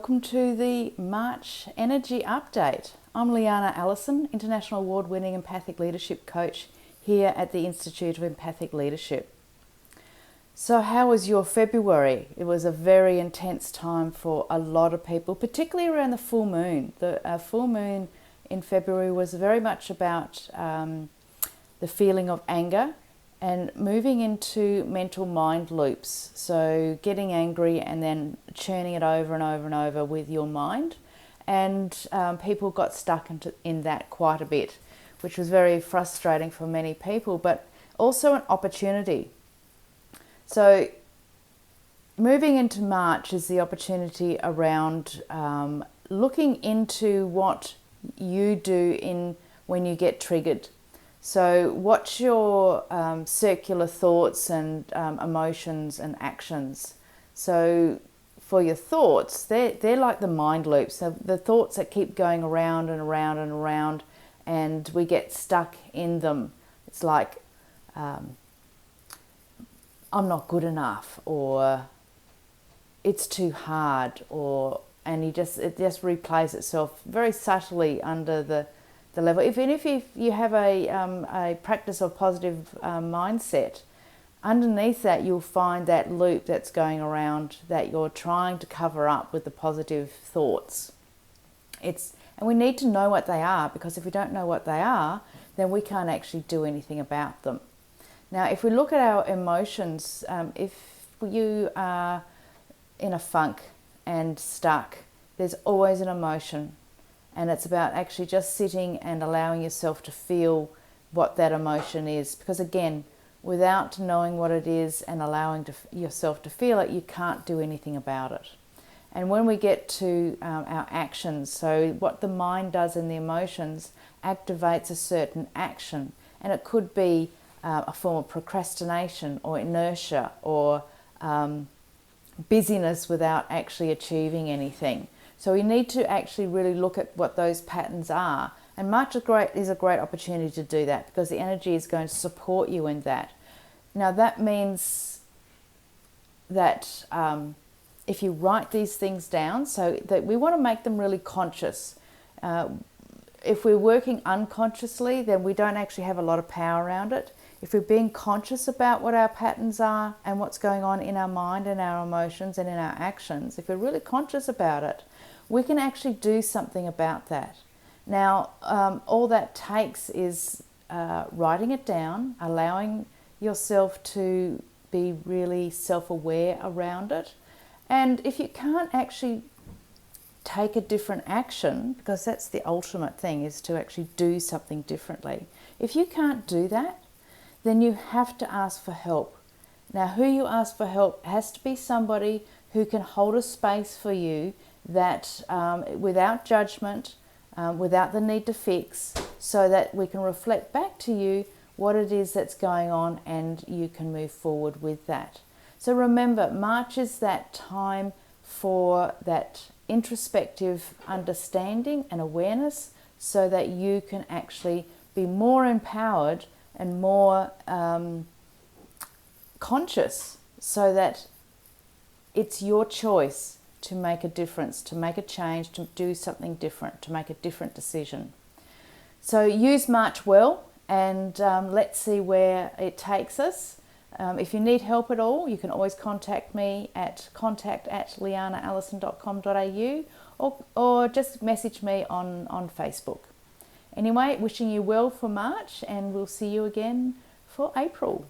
welcome to the March Energy Update. I'm Liana, Allison, International Award-winning Empathic Leadership Coach here at the Institute of Empathic Leadership. So how was your February? It was a very intense time for a lot of people, particularly around the full moon. The full moon in February was very much about the feeling of anger and moving into mental mind loops. So getting angry and then churning it over and over and over with your mind. And people got stuck in that quite a bit, which was very frustrating for many people, but also an opportunity. So moving into March is the opportunity around looking into what you do when you get triggered. So what's your circular thoughts and emotions and actions? So for your thoughts, they're like the mind loops. So the thoughts that keep going around and around and around, and we get stuck in them. It's like, I'm not good enough, or it's too hard, and it just replays itself very subtly under the level. Even if you have a practice of positive mindset, underneath that you'll find that loop that's going around that you're trying to cover up with the positive thoughts. And we need to know what they are, because if we don't know what they are, then we can't actually do anything about them. Now, if we look at our emotions, if you are in a funk and stuck, there's always an emotion. And it's about actually just sitting and allowing yourself to feel what that emotion is. Because again, without knowing what it is and allowing yourself to feel it, you can't do anything about it. And when we get to our actions, so what the mind does in the emotions activates a certain action. And it could be a form of procrastination or inertia or busyness without actually achieving anything. So we need to actually really look at what those patterns are. And March is a great opportunity to do that, because the energy is going to support you in that. Now that means that if you write these things down, so that we want to make them really conscious. If we're working unconsciously, then we don't actually have a lot of power around it. If we're being conscious about what our patterns are and what's going on in our mind and our emotions and in our actions, if we're really conscious about it, we can actually do something about that. Now, all that takes is writing it down, allowing yourself to be really self-aware around it. And if you can't actually take a different action, because that's the ultimate thing, is to actually do something differently. If you can't do that, then you have to ask for help. Now, who you ask for help has to be somebody who can hold a space for you that without judgment, without the need to fix, so that we can reflect back to you what it is that's going on and you can move forward with that. So remember, March is that time for that introspective understanding and awareness, so that you can actually be more empowered and more conscious, so that it's your choice to make a difference, to make a change, to do something different, to make a different decision. So use March well, and let's see where it takes us. If you need help at all, you can always contact me at contact@lianaallison.com.au, or just message me on Facebook. Anyway, wishing you well for March, and we'll see you again for April.